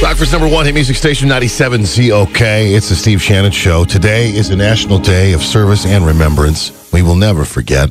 Rockford's #1 hit music station, 97 COK. It's the Steve Shannon Show. Today is a National Day of Service and Remembrance. We will never forget.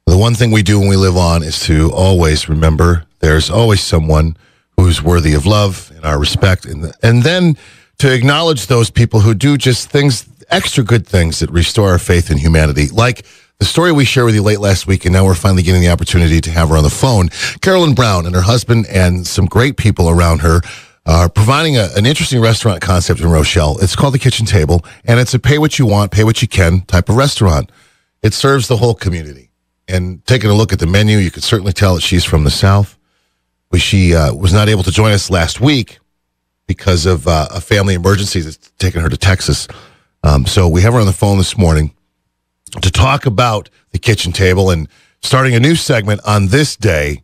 The one thing we do when we live on is to always remember there's always someone who's worthy of love and our respect. And then to acknowledge those people who do just things, extra good things that restore our faith in humanity. Like the story we shared with you late last week, and now we're finally getting the opportunity to have her on the phone. Carolyn Brown and her husband and some great people around her are providing an interesting restaurant concept in Rochelle. It's called The Kitchen Table, and it's a pay what you want, pay what you can type of restaurant. It serves the whole community. And taking a look at the menu, you can certainly tell that she's from the South. She was not able to join us last week because of a family emergency that's taken her to Texas. So we have her on the phone this morning to talk about The Kitchen Table and starting a new segment on this day.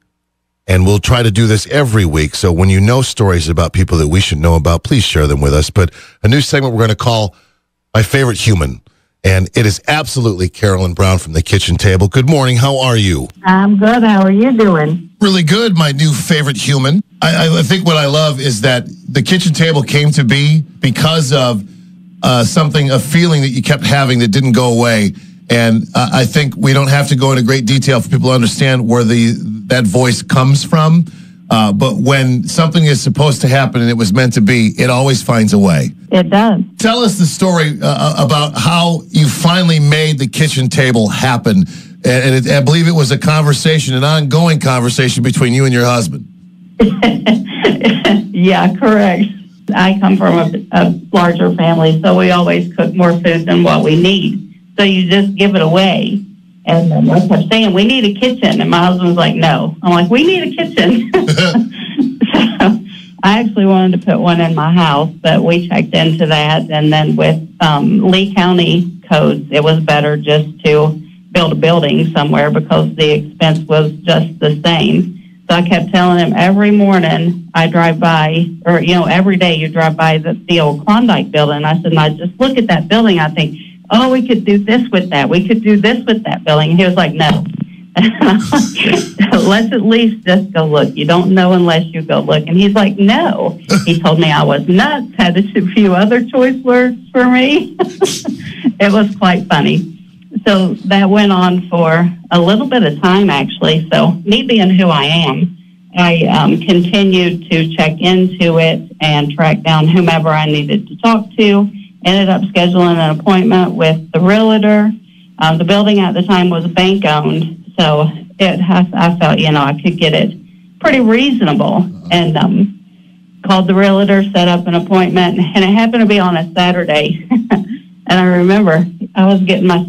And we'll try to do this every week. So when you know stories about people that we should know about, please share them with us. But a new segment we're going to call My Favorite Human. And it is absolutely Carolyn Brown from The Kitchen Table. Good morning. How are you? I'm good. How are you doing? Really good, my new favorite human. I think what I love is that The Kitchen Table came to be because of a feeling that you kept having that didn't go away. And I think we don't have to go into great detail for people to understand where that voice comes from. But when something is supposed to happen and it was meant to be, it always finds a way. It does. Tell us the story about how you finally made The Kitchen Table happen. And I believe it was an ongoing conversation between you and your husband. Yeah, correct. I come from a larger family, so we always cook more food than what we need. So you just give it away. And then I kept saying, we need a kitchen. And my husband's like, no. I'm like, we need a kitchen. So I actually wanted to put one in my house, but we checked into that. And then with Lee County codes, it was better just to build a building somewhere because the expense was just the same. So I kept telling him every morning I drive by, or, every day you drive by the old Klondike building. I said, I just look at that building. I think, oh, we could do this with that. We could do this with that building. And he was like, no. Let's at least just go look. You don't know unless you go look. And he's like, no. He told me I was nuts, had a few other choice words for me. It was quite funny. So that went on for a little bit of time, actually. So me being who I am, I continued to check into it and track down whomever I needed to talk to. Ended up scheduling an appointment with the realtor. The building at the time was bank-owned, so I felt, I could get it pretty reasonable. And called the realtor, set up an appointment, and it happened to be on a Saturday. And I remember I was getting my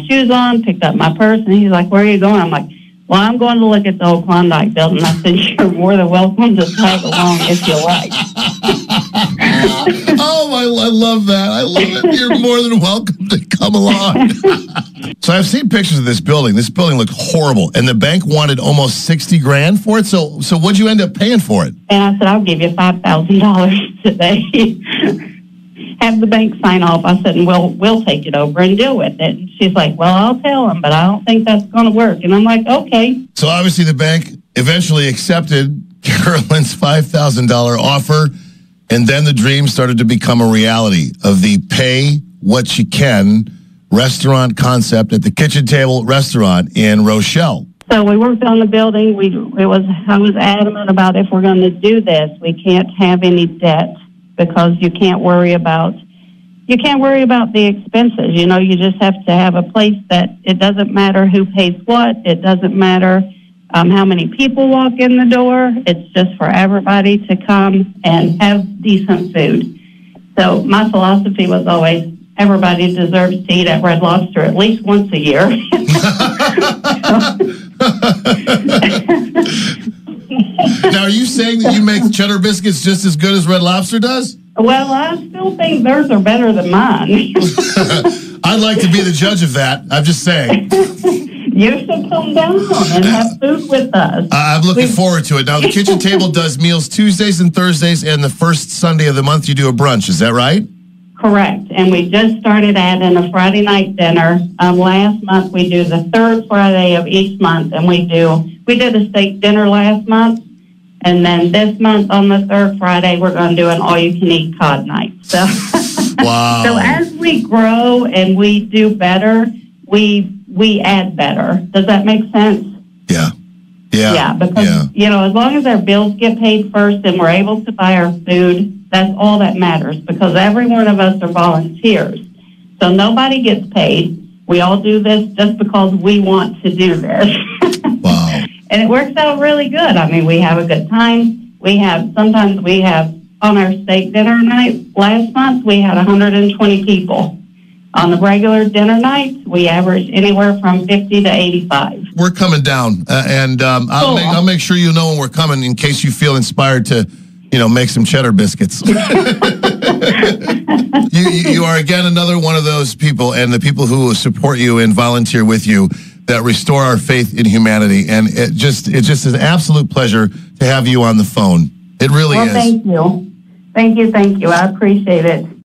shoes on, picked up my purse, and he's like, where are you going? I'm like, well, I'm going to look at the old Klondike building. I said, you're more than welcome to tag along if you like. Oh, I love that. I love it. You're more than welcome to come along. So I've seen pictures of this building. This building looked horrible, and the bank wanted almost $60,000 for it. So what'd you end up paying for it? And I said, I'll give you $5,000 today. Have the bank sign off. I said, and we'll take it over and deal with it. And she's like, well, I'll tell them, but I don't think that's going to work. And I'm like, okay. So obviously the bank eventually accepted Carolyn's $5,000 offer, and then the dream started to become a reality of the pay what you can restaurant concept at the Kitchen Table restaurant in Rochelle. So we worked on the building. I was adamant about if we're going to do this, we can't have any debt, because you can't worry about the expenses. You just have to have a place that it doesn't matter who pays what. It doesn't matter how many people walk in the door. It's just for everybody to come and have decent food. So my philosophy was always everybody deserves to eat at Red Lobster at least once a year. Now, are you saying that you make cheddar biscuits just as good as Red Lobster does? Well, I still think theirs are better than mine. I'd like to be the judge of that. I'm just saying. You should come down and have food with us. I'm looking forward to it. Now, the Kitchen Table does meals Tuesdays and Thursdays, and the first Sunday of the month you do a brunch. Is that right? Correct. And we just started adding a Friday night dinner. Last month we do the third Friday of each month, and we did a steak dinner last month. And then this month on the third Friday, we're going to do an all-you-can-eat cod night. So, Wow. So as we grow and we do better, we add better. Does that make sense? Yeah. Yeah, because, as long as our bills get paid first and we're able to buy our food, that's all that matters, because every one of us are volunteers. So nobody gets paid. We all do this just because we want to do this. Wow. And it works out really good. I mean, we have a good time. Sometimes we have on our steak dinner night, last month, we had 120 people. On the regular dinner nights, we average anywhere from 50 to 85. We're coming down, and I'll make sure you know when we're coming in case you feel inspired to, make some cheddar biscuits. You are, again, another one of those people, and the people who will support you and volunteer with you that restore our faith in humanity. And it's just an absolute pleasure to have you on the phone. It really is. Thank you. Thank you. I appreciate it.